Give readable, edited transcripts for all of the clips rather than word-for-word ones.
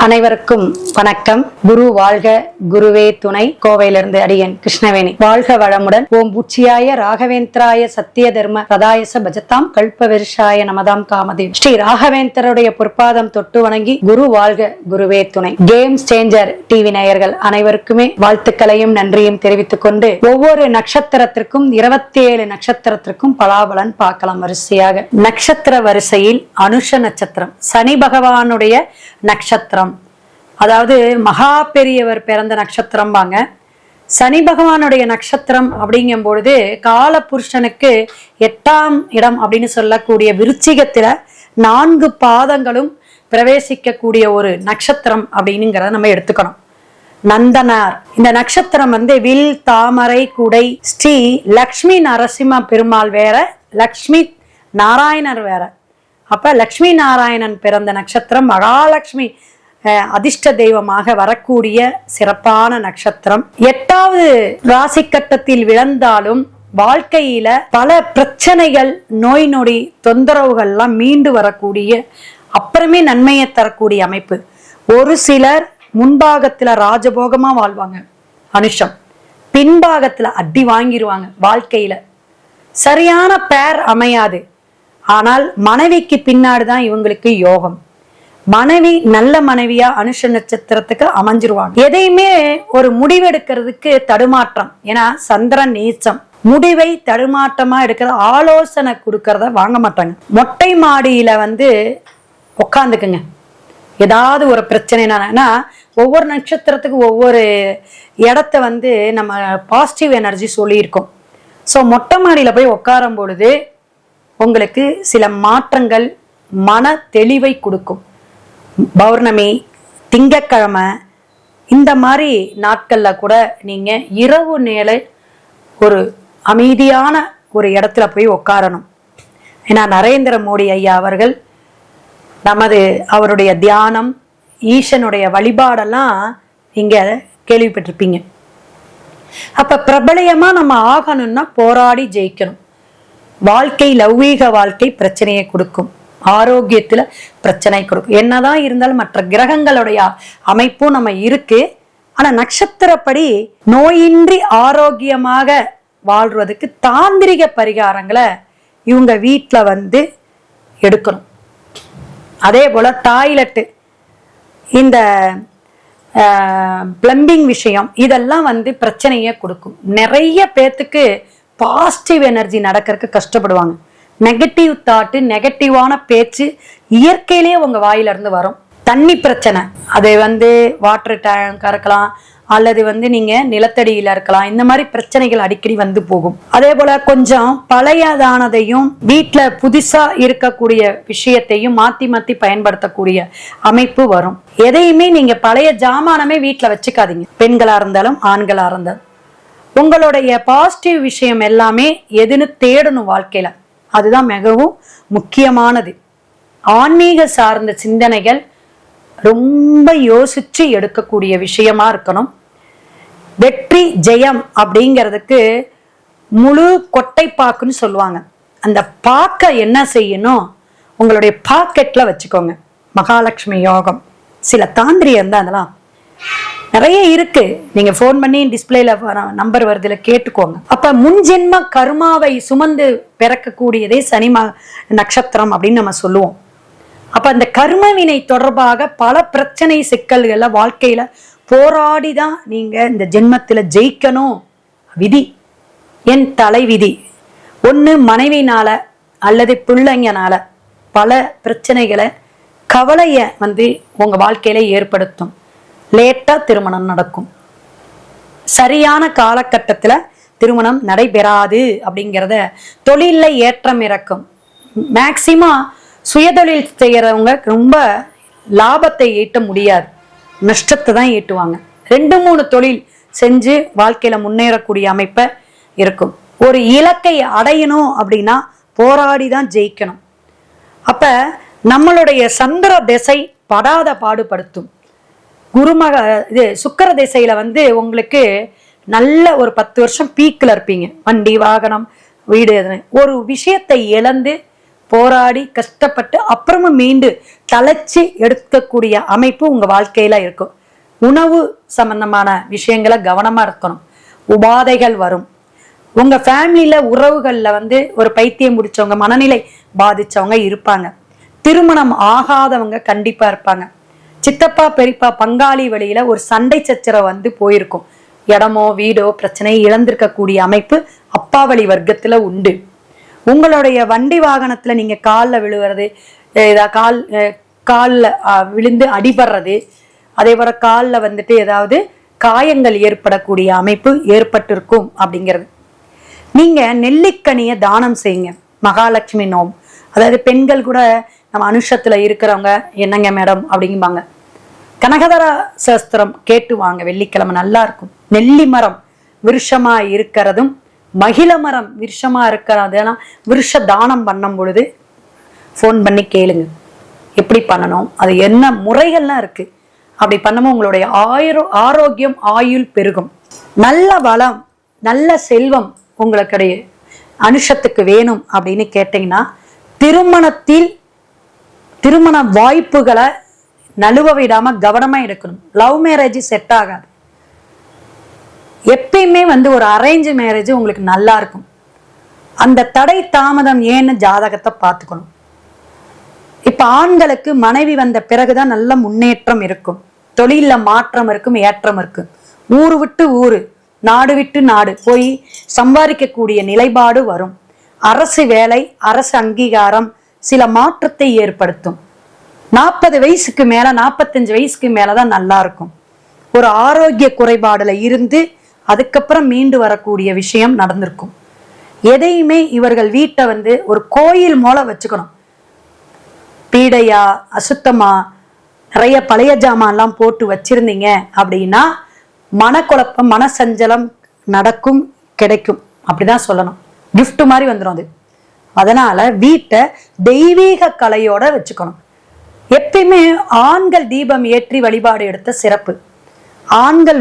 அனைவருக்கும் வணக்கம். குரு வாழ்க, குருவே துணை. கோவையிலிருந்து அடியன் கிருஷ்ணவேணி. வாழ்க வளமுடன். ஓம் உச்சியாய ராகவேந்திராய சத்திய தர்ம ரதாயச பஜத்தாம் கல்பவருஷாய நமதாம் காமதே. ஸ்ரீ ராகவேந்தருடைய பொற்பாதம் தொட்டு வணங்கி குரு வாழ்க, குருவே துணை. கேம் சேஞ்சர் டிவி நேயர்கள் அனைவருக்குமே வாழ்த்துக்களையும் நன்றியும் தெரிவித்துக் கொண்டு ஒவ்வொரு நட்சத்திரத்திற்கும் 27 நட்சத்திரத்திற்கும் பலாபலன் பார்க்கலாம். வரிசையாக நட்சத்திர வரிசையில் அனுஷ நட்சத்திரம் சனி பகவானுடைய நட்சத்திரம், அதாவது மகா பெரியவர் பிறந்த நட்சத்திரம் பாங்க. சனி பகவானுடைய நட்சத்திரம் அப்படிங்கும் பொழுது கால புருஷனுக்கு 8ஆம் இடம் அப்படின்னு சொல்லக்கூடிய விருச்சிகத்துல 4 பாதங்களும் பிரவேசிக்கக்கூடிய ஒரு நட்சத்திரம் அப்படிங்கிறத நம்ம எடுத்துக்கணும். நந்தனார் இந்த நட்சத்திரம் வில், தாமரை, குடை. ஸ்ரீ லக்ஷ்மி நரசிம்ம பெருமாள் வேற, லக்ஷ்மி நாராயணர் வேற. அப்ப லக்ஷ்மி நாராயணன் பிறந்த நட்சத்திரம் மகாலட்சுமி அதிர்ஷ்ட தெய்வமாக வரக்கூடிய சிறப்பான நட்சத்திரம். 8வது ராசி கட்டத்தில் விழுந்தாலும் வாழ்க்கையில பல பிரச்சனைகள், நோய் நொடி தொந்தரவுகள்லாம் மீண்டு வரக்கூடிய அப்புறமே நன்மையை தரக்கூடிய அமைப்பு. ஒரு சிலர் முன்பாகத்துல ராஜபோகமா வாழ்வாங்க அனுஷம், பின்பாகத்துல அடி வாங்கிடுவாங்க. வாழ்க்கையில சரியான பேர் அமையாது. ஆனால் மனைவிக்கு பின்னாடிதான் இவங்களுக்கு யோகம். மனைவி நல்ல மனைவியா அனுஷ நட்சத்திரத்துக்கு அமைஞ்சிருவாங்க. எதையுமே ஒரு முடிவெடுக்கிறதுக்கு தடுமாற்றம். ஏன்னா சந்திரன் நீச்சம், முடிவை தடுமாற்றமா எடுக்கிற ஆலோசனை கொடுக்கறத வாங்க மாட்டாங்க. மொட்டை மாடியில உட்காந்துக்குங்க. ஏதாவது ஒரு பிரச்சனைனா ஒவ்வொரு நட்சத்திரத்துக்கு ஒவ்வொரு இடத்த நம்ம பாசிட்டிவ் எனர்ஜி சொல்லியிருக்கோம். ஸோ மொட்டை மாடியில போய் உட்காரும் பொழுது உங்களுக்கு சில மாற்றங்கள், மன தெளிவை கொடுக்கும். பௌர்ணமி, திங்கட்கிழமை இந்த மாதிரி நாட்கள்ல கூட நீங்க இரவு நேர ஒரு அமைதியான ஒரு இடத்துல போய் உட்காரணும். ஏன்னா நரேந்திர மோடி ஐயா அவர்கள் அவருடைய தியானம், ஈசனுடைய வழிபாடெல்லாம் இங்க கேள்விப்பட்டிருப்பீங்க. அப்ப பிரபலயமா நம்ம ஆகணும்னா போராடி ஜெயிக்கணும். வாழ்க்கை, லௌகீக வாழ்க்கை பிரச்சனையை கொடுக்கும், ஆரோக்கியத்துல பிரச்சனை கொடுக்கும். என்னதான் இருந்தாலும் மற்ற கிரகங்களுடைய அமைப்பும் நம்ம இருக்கு. ஆனா நட்சத்திரப்படி நோயின்றி ஆரோக்கியமாக வாழ்றதுக்கு தாந்திரிக பரிகாரங்களை இவங்க வீட்டுல எடுக்கணும். அதே போல டாய்லெட்டு, இந்த பிளம்பிங் விஷயம் இதெல்லாம் பிரச்சனையை கொடுக்கும். நிறைய பேத்துக்கு பாசிட்டிவ் எனர்ஜி நடக்கிறதுக்கு கஷ்டப்படுவாங்க. நெகட்டிவ் தாட்டு, நெகட்டிவான பேச்சு இயற்கையிலேயே உங்க வாயில இருந்து வரும். தண்ணி பிரச்சனை, அது வாட்டர் டேங்கா இருக்கலாம், அல்லது நீங்க நிலத்தடியில இருக்கலாம். இந்த மாதிரி பிரச்சனைகள் அடிக்கடி போகும். அதே போல கொஞ்சம் பழையதானதையும் வீட்டுல புதுசா இருக்கக்கூடிய விஷயத்தையும் மாத்தி மாத்தி பயன்படுத்தக்கூடிய அமைப்பு வரும். எதையுமே நீங்க பழைய ஜாமானமே வீட்டுல வச்சுக்காதீங்க. பெண்களா இருந்தாலும் ஆண்களா இருந்தாலும் உங்களுடைய பாசிட்டிவ் விஷயம் எல்லாமே எதுன்னு தேடணும் வாழ்க்கையில. அதுதான் மிகவும் முக்கியமானது. ஆன்மீக சார்ந்த சிந்தனைகள் ரொம்ப யோசிச்சு எடுக்கக்கூடிய விஷயமா இருக்கணும். வெற்றி ஜெயம் அப்படிங்கிறதுக்கு முழு கொட்டை பாக்குன்னு சொல்லுவாங்க. அந்த பாக்க என்ன செய்யணும், உங்களுடைய பாக்கெட்ல வச்சுக்கோங்க. மகாலட்சுமி யோகம், சில தாந்திரியம் தான், அதெல்லாம் நிறைய இருக்கு. நீங்க போன் பண்ணி டிஸ்பிளேல நம்பர் வருதுல கேட்டுக்கோங்க. அப்ப முன்ஜென்ம கர்மாவை சுமந்து பிறக்கக்கூடியதே சனி நட்சத்திரம் அப்படின்னு நம்ம சொல்லுவோம். அப்ப அந்த கர்மவினை தொடர்பாக பல பிரச்சனை சிக்கல்கள்ல வாழ்க்கையில போராடிதான் நீங்க இந்த ஜென்மத்துல ஜெயிக்கணும். விதி, என் தலை விதி. ஒண்ணு மனைவினால அல்லது பிள்ளைங்கனால பல பிரச்சனைகளை, கவலைய உங்க வாழ்க்கையில ஏற்படுத்தும். லேட்டா திருமணம் நடக்கும், சரியான காலகட்டத்துல திருமணம் நடைபெறாது அப்படிங்கிறத, தொழில ஏற்றம் இறக்கும். மேக்சிமம் சுயதொழில் செய்யறவங்க ரொம்ப லாபத்தை ஈட்ட முடியாது, நஷ்டத்தை தான் ஈட்டுவாங்க. 2-3 தொழில் செஞ்சு வாழ்க்கையில முன்னேறக்கூடிய அமைப்பை இருக்கும். ஒரு இலக்கை அடையணும் அப்படின்னா போராடி தான் ஜெயிக்கணும். அப்ப நம்மளுடைய சந்திர திசை படாத பாடுபடுத்தும். சுக்கிர திசையில உங்களுக்கு நல்ல ஒரு 10 வருஷம் பீக்ல இருப்பீங்க. வண்டி, வாகனம், வீடு, ஒரு விஷயத்தை இழந்து போராடி கஷ்டப்பட்டு அப்புறமா மீண்டு தளர்ச்சி எடுக்கக்கூடிய அமைப்பு உங்க வாழ்க்கையில இருக்கும். உணவு சம்பந்தமான விஷயங்களை கவனமா இருக்கணும். உபாதைகள் வரும். உங்க ஃபேமிலியில உறவுகள்ல ஒரு பைத்தியம் முடிச்சவங்க, மனநிலை பாதிச்சவங்க இருப்பாங்க. திருமணம் ஆகாதவங்க கண்டிப்பா இருப்பாங்க. சித்தப்பா பெரியப்பா பங்காளி வழியில ஒரு சண்டை சச்சரவு போயிருக்கும். இடமோ வீடோ பிரச்சனை இழந்திருக்கக்கூடிய அமைப்பு அப்பா வழி வர்க்கத்துல உண்டு. உங்களுடைய வண்டி வாகனத்துல நீங்க காலில் விழுகிறது, காலில் விழுந்து அடிபடுறது, அதே போல காலில் ஏதாவது காயங்கள் ஏற்படக்கூடிய அமைப்பு ஏற்பட்டிருக்கும் அப்படிங்கிறது. நீங்க நெல்லிக்கனியை தானம் செய்யுங்க. மகாலட்சுமி நோம், அதாவது பெண்கள் கூட நம்ம அனுஷத்துல இருக்கிறவங்க என்னங்க மேடம் அப்படிங்குவாங்க. கனகதர சாஸ்திரம் கேட்டு வாங்க, வெள்ளிக்கிழமை நல்லா இருக்கும். நெல்லி மரம் விருஷமா இருக்கிறதும் மகிழ மரம் விருஷமா இருக்கிறதெல்லாம் விருஷ தானம் பண்ணும் பொழுது ஃபோன் பண்ணி கேளுங்க எப்படி பண்ணணும், அது என்ன முறைகள்லாம் இருக்கு. அப்படி பண்ணும்போது உங்களுடைய ஆரோக்கியம் ஆயுள் பெருகும். நல்ல வளம் நல்ல செல்வம் உங்களுக்கு அனுஷத்துக்கு வேணும் அப்படின்னு கேட்டீங்கன்னா திருமண வாய்ப்புகளை நழுவ விடாம கவனமா எடுக்கணும். லவ் மேரேஜ் செட் ஆகாது. எப்பயுமே ஒரு அரேஞ்ச் மேரேஜ் உங்களுக்கு நல்லா இருக்கும். அந்த தடை தாமதம் ஏன்னு ஜாதகத்தை பார்த்துக்கணும். இப்ப ஆண்களுக்கு மனைவி வந்த பிறகுதான் நல்ல முன்னேற்றம் இருக்கும். தொழில மாற்றம் இருக்கும், ஏற்றம் இருக்கும். ஊரு விட்டு ஊரு, நாடு விட்டு நாடு போய் சம்பாதிக்கக்கூடிய நிலைப்பாடு வரும். அரசு வேலை, அரசு அங்கீகாரம் சில மாற்றத்தை ஏற்படுத்தும். 40 வயசுக்கு மேல 45 வயசுக்கு மேலதான் நல்லா இருக்கும். ஒரு ஆரோக்கிய குறைபாடுல இருந்து அதுக்கப்புறம் மீண்டு வரக்கூடிய விஷயம் நடந்திருக்கும். எதையுமே இவர்கள் வீட்டை ஒரு கோயில் மூல வச்சுக்கணும். பீடையா அசுத்தமா நிறைய பழைய ஜாமான்லாம் போட்டு வச்சிருந்தீங்க அப்படின்னா மனக்குழப்பம் மனசஞ்சலம் நடக்கும், கிடைக்கும். அப்படிதான் சொல்லணும். கிஃப்ட் மாதிரி வந்துடும் அது. அதனால வீட்டை தெய்வீக கலையோட வச்சுக்கணும். எப்பயுமே ஆண்கள் தீபம் ஏற்றி வழிபாடு எடுத்த சிறப்பு. ஆண்கள்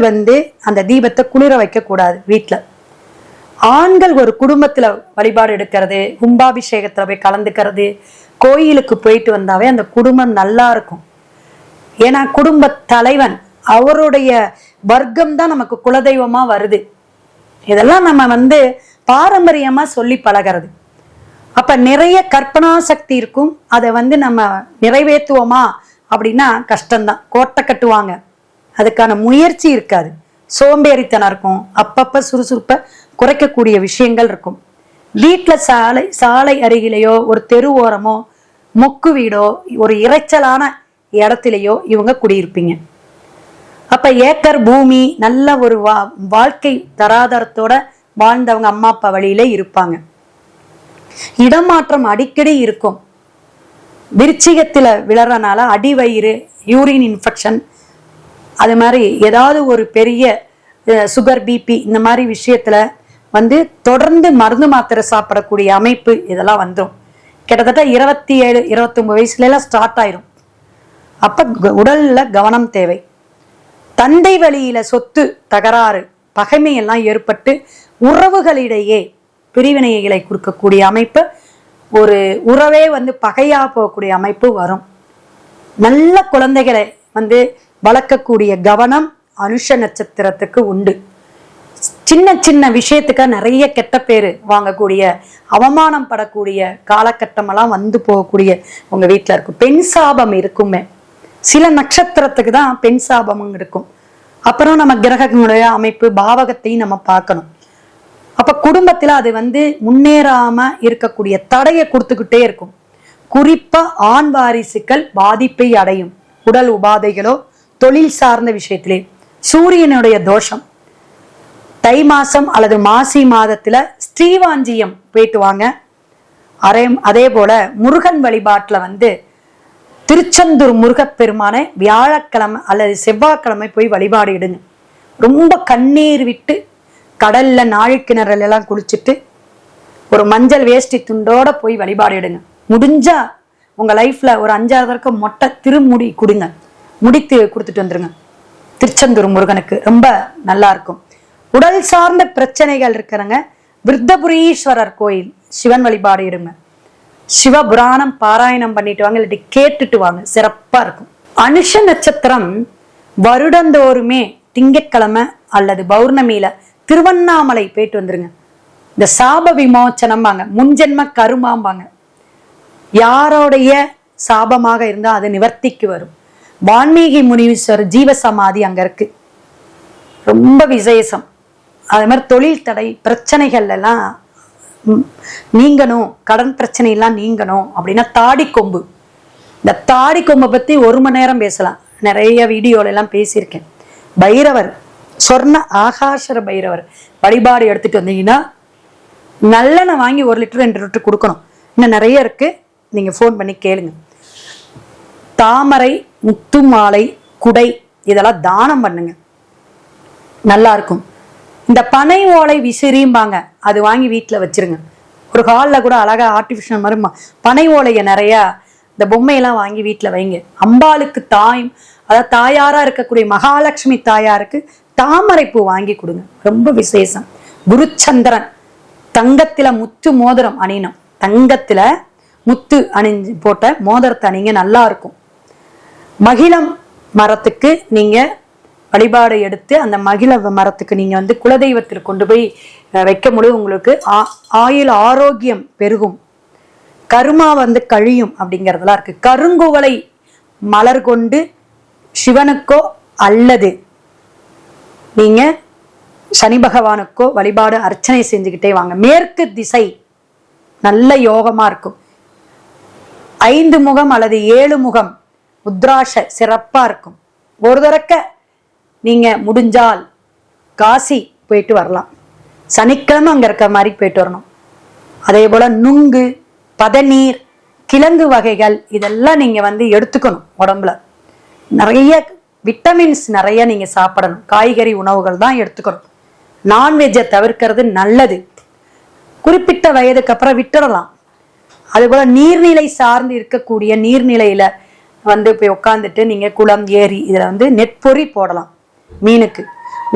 அந்த தீபத்தை குளிர வைக்க கூடாது. வீட்டுல ஆண்கள் ஒரு குடும்பத்துல வழிபாடு எடுக்கிறது, கும்பாபிஷேகத்துல போய் கலந்துக்கிறது, கோயிலுக்கு போயிட்டு வந்தாவே அந்த குடும்பம் நல்லா இருக்கும். ஏன்னா குடும்ப தலைவன் அவருடைய வர்க்கம் தான் நமக்கு குலதெய்வமா வருது. இதெல்லாம் நம்ம பாரம்பரியமா சொல்லி பழகிறது. அப்ப நிறைய கற்பனா சக்தி இருக்கும். அதை நம்ம நிறைவேற்றுவோமா அப்படின்னா கஷ்டம்தான். கோட்டை கட்டுவாங்க, அதுக்கான முயற்சி இருக்காது. சோம்பேறித்தனம் இருக்கும். அப்பப்ப சுறுசுறுப்பை குறைக்கக்கூடிய விஷயங்கள் இருக்கும். வீட்டுல சாலை அருகிலேயோ ஒரு தெரு ஓரமோ மொக்கு வீடோ ஒரு இறைச்சலான இடத்திலேயோ இவங்க குடியிருப்பீங்க. அப்ப ஏக்கர் பூமி நல்ல ஒரு வாழ்க்கை தராதரத்தோட வாழ்ந்தவங்க அம்மா அப்பா வழியில இருப்பாங்க. இடமாற்றம் அடிக்கடி இருக்கும். விருச்சிகத்துல விழறனால அடிவயிறு, யூரின் இன்ஃபெக்ஷன், அது மாதிரி ஏதாவது ஒரு பெரிய சுகர் பிபி இந்த மாதிரி விஷயத்துல தொடர்ந்து மருந்து மாத்திரை சாப்பிடக்கூடிய அமைப்பு இதெல்லாம் வந்துடும். கிட்டத்தட்ட 27, 29 வயசுல எல்லாம் ஸ்டார்ட் ஆயிரும். அப்ப உடல்ல கவனம் தேவை. தந்தை வழியில சொத்து தகராறு, பகைமையெல்லாம் ஏற்பட்டு உறவுகளிடையே பிரிவினைகளை கொடுக்கக்கூடிய அமைப்பு, ஒரு உறவே பகையா போகக்கூடிய அமைப்பு வரும். நல்ல குழந்தைகளை வளர்க்கக்கூடிய கவனம் அனுஷ நட்சத்திரத்துக்கு உண்டு. சின்ன சின்ன விஷயத்துக்கு நிறைய கெட்ட பேரு வாங்கக்கூடிய, அவமானம் படக்கூடிய காலகட்டம் எல்லாம் போகக்கூடிய உங்க வீட்டுல இருக்கும். பெண் சாபம் இருக்குமே, சில நட்சத்திரத்துக்கு தான் பெண் சாபமும் இருக்கும். அப்புறம் நம்ம கிரகங்களுடைய அமைப்பு பாவகத்தையும் நம்ம பார்க்கணும். அப்ப குடும்பத்துல அது முன்னேறாம இருக்கக்கூடிய தடையை கொடுத்துக்கிட்டே இருக்கும். குறிப்பா ஆண் வாரிசுகள் பாதிப்பை அடையும். உடல் உபாதைகளோ தொழில் சார்ந்த விஷயத்திலே. சூரியனுடைய தோஷம். தை மாசம் அல்லது மாசி மாதத்துல ஸ்ரீவாஞ்சியம் போயிட்டு வாங்க. அதே போல முருகன் வழிபாட்டுல திருச்செந்தூர் முருகப்பெருமானை வியாழக்கிழமை அல்லது செவ்வாய்க்கிழமை போய் வழிபாடு இடுங்க. ரொம்ப கண்ணீர் விட்டு கடல்ல நாழிக்கிணறுல எல்லாம் குளிச்சுட்டு ஒரு மஞ்சள் வேஷ்டி துண்டோட போய் வழிபாடு இடுங்க. முடிஞ்சா உங்க லைஃப்ல ஒரு 5-6 தடவை மொட்டை திருமுடி கொடுங்க, முடித்து கொடுத்துட்டு வந்துருங்க. திருச்செந்தூர் முருகனுக்கு ரொம்ப நல்லா இருக்கும். உடல் சார்ந்த பிரச்சனைகள் இருக்கிறங்க, விருத்தபுரீஸ்வரர் கோயில் சிவன் வழிபாடு இடுங்க. சிவபுராணம் பாராயணம் பண்ணிட்டு வாங்க, இல்லாட்டி கேட்டுட்டு வாங்க, சிறப்பா இருக்கும். அனுஷ நட்சத்திரம் வருடந்தோறுமே திங்கட்கிழமை அல்லது பௌர்ணமியில திருவண்ணாமலை போயிட்டு வந்துருங்க. இந்த சாப விமோச்சனம்பாங்க, முன்ஜென்ம கருமாம்பாங்க. யாரோடைய சாபமாக இருந்தா அது நிவர்த்திக்கு வரும். வான்மீகி முனீஸ்வரர் ஜீவசமாதி அங்க இருக்கு, ரொம்ப விசேஷம். அதே மாதிரி தொழில் தடை பிரச்சனைகள் எல்லாம் நீங்கணும், கடன் பிரச்சனை எல்லாம் நீங்கணும் அப்படின்னா தாடி கொம்பு. இந்த தாடி கொம்பை பத்தி 1 மணி நேரம் பேசலாம், நிறைய வீடியோல எல்லாம் பேசியிருக்கேன். பைரவர், சொர்ண ஆகாசர பைரவர் வழிபாடு எடுத்துட்டு வந்தீங்கன்னா நல்லெண்ணெய் வாங்கி 1 லிட்டர் 2 லிட்டர் கொடுக்கணும். இன்னும் நிறைய இருக்கு, நீங்க ஃபோன் பண்ணி கேளுங்க. தாமரை, முத்து மாலை, குடை இதெல்லாம் தானம் பண்ணுங்க, நல்லா இருக்கும். இந்த பனை ஓலை விசிறிம்பாங்க, அது வாங்கி வீட்டுல வச்சிருங்க. ஒரு ஹாலில் கூட அழகா ஆர்டிஃபிஷியல் மாதிரி பனை ஓலையை நிறைய இந்த பொம்மையெல்லாம் வாங்கி வீட்டுல வைங்க. அம்பாளுக்கு அதாவது தாயாரா இருக்கக்கூடிய மகாலட்சுமி தாயாருக்கு தாமரை பூ வாங்கி கொடுங்க, ரொம்ப விசேஷம். குருச்சந்திரன் தங்கத்துல முத்து மோதிரம் அணியணும், தங்கத்துல முத்து அணிஞ்சு போட்ட மோதிரத்தை அணிங்க, நல்லா இருக்கும். மகிழம் மரத்துக்கு நீங்க வழிபாடு எடுத்து அந்த மகிழ மரத்துக்கு நீங்க வந்து குலதெய்வத்திற்கு கொண்டு போய் வைக்க முடியும். உங்களுக்கு ஆயுள் ஆரோக்கியம் பெருகும், கருமா வந்து கழியும் அப்படிங்கிறதுலாம் இருக்கு. கருங்குவளை மலர் கொண்டு சிவனுக்கோ அல்லது நீங்க சனி பகவானுக்கோ வழிபாடு அர்ச்சனை செஞ்சுக்கிட்டே வாங்க. மேற்கு திசை நல்ல யோகமா இருக்கும். 5 முகம் அல்லது 7 முகம் உத்ராஷ சிறப்பா இருக்கும். ஒரு தடக்க நீங்க முடிஞ்சால் காசி போயிட்டு வரலாம், சனிக்கிழமை அங்க இருக்க மாதிரி போயிட்டு வரணும். அதே போல நுங்கு, பதநீர், கிழங்கு வகைகள் இதெல்லாம் நீங்க வந்து எடுத்துக்கணும். உடம்புல நிறைய விட்டமின்ஸ் நிறைய நீங்க சாப்பிடணும். காய்கறி உணவுகள் தான் எடுத்துக்கணும். நான்வெஜ்ஜை தவிர்க்கிறது நல்லது. குறிப்பிட்ட வயதுக்கு அப்புறம் விட்டுடலாம். அதுபோல நீர்நிலை சார்ந்து இருக்கக்கூடிய நீர்நிலையில வந்து போய் உட்காந்துட்டு நீங்க குளம், ஏரி இதுல வந்து நெற்பொறி போடலாம். மீனுக்கு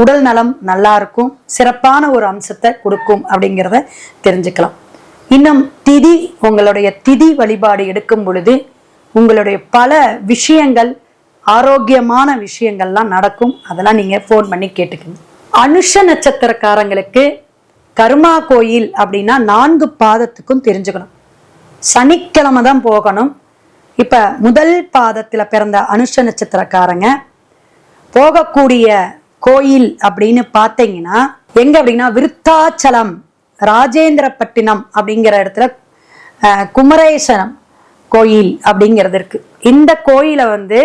உடல் நலம் நல்லா இருக்கும், சிறப்பான ஒரு அம்சத்தை கொடுக்கும் அப்படிங்கிறத தெரிஞ்சுக்கலாம். இன்னும் திதி, உங்களுடைய திதி வழிபாடு எடுக்கும் பொழுது உங்களுடைய பல விஷயங்கள், ஆரோக்கியமான விஷயங்கள்லாம் நடக்கும். அதெல்லாம் நீங்க போன் பண்ணி கேட்டுக்கணும். அனுஷ நட்சத்திரக்காரங்களுக்கு கர்மா கோயில் அப்படின்னா 4 பாதத்துக்கும் தெரிஞ்சுக்கணும். சனிக்கிழமை தான் போகணும். இப்ப முதல் பாதத்துல பிறந்த அனுஷ நட்சத்திரக்காரங்க போகக்கூடிய கோயில் அப்படின்னு பார்த்தீங்கன்னா எங்க அப்படின்னா விருத்தாச்சலம், ராஜேந்திரப்பட்டினம் அப்படிங்கிற இடத்துல குமரேசனம் கோயில் அப்படிங்கிறது இருக்கு. இந்த கோயிலை வந்து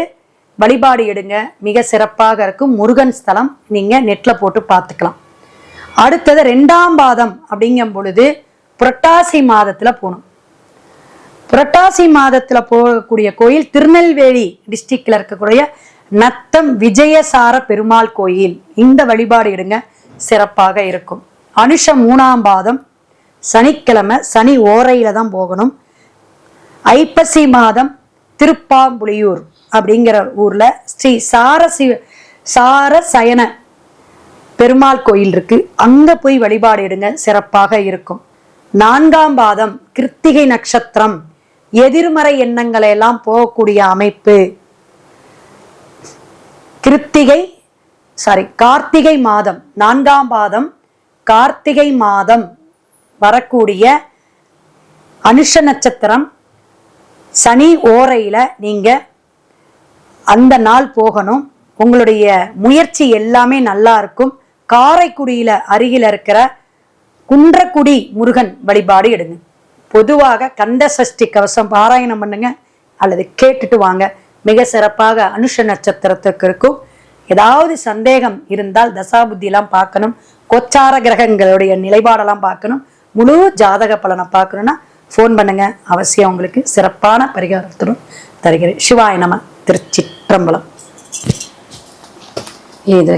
வழிபாடு எடுங்க, மிக சிறப்பாக இருக்கும். முருகன் ஸ்தலம், நீங்க நெட்ல போட்டு பார்த்துக்கலாம். அடுத்தது 2ஆம் பாதம் அப்படிங்கும் பொழுது புரட்டாசி மாதத்துல போகணும். புரட்டாசி மாதத்துல போகக்கூடிய கோயில் திருநெல்வேலி டிஸ்ட்ரிக்ட்ல இருக்கக்கூடிய நத்தம் விஜயசார பெருமாள் கோயில். இந்த வழிபாடு எடுங்க, சிறப்பாக இருக்கும். அனுஷம் 3ஆம் பாதம் சனிக்கிழமை, சனி ஓரையில தான் போகணும். ஐப்பசி மாதம் திருப்பாம்புலியூர் அப்படிங்கிற ஊர்ல ஸ்ரீ சாரசயன பெருமாள் கோயில் இருக்கு, அங்க போய் வழிபாடு எடுங்க, சிறப்பாக இருக்கும். 4ஆம் பாதம் கிருத்திகை நட்சத்திரம், எதிர்மறை எண்ணங்களை எல்லாம் போகக்கூடிய அமைப்பு. கார்த்திகை மாதம் 4ஆம் பாதம் கார்த்திகை மாதம் வரக்கூடிய அனுஷ நட்சத்திரம் சனி ஓரையில நீங்க அந்த நாள் போகணும். உங்களுடைய முயற்சி எல்லாமே நல்லா இருக்கும். காரைக்குடியில அருகில இருக்கிற குன்றக்குடி முருகன் வழிபாடு எடுங்க. பொதுவாக கந்த சஷ்டி கவசம் பாராயணம் பண்ணுங்க அல்லது கேட்டுட்டு வாங்க, மிக சிறப்பாக அனுஷ நட்சத்திரத்துக்கு இருக்கும். ஏதாவது சந்தேகம் இருந்தால் தசாபுத்தி எல்லாம் பார்க்கணும், கோச்சார கிரகங்களுடைய நிலைப்பாடெல்லாம் பார்க்கணும், முழு ஜாதக பலனை பார்க்கணும்னா ஃபோன் பண்ணுங்க, அவசியம் உங்களுக்கு சிறப்பான பரிகாரத்துடன் தருகிறேன். சிவாய நம. திருச்சிற்றம்பலம். இது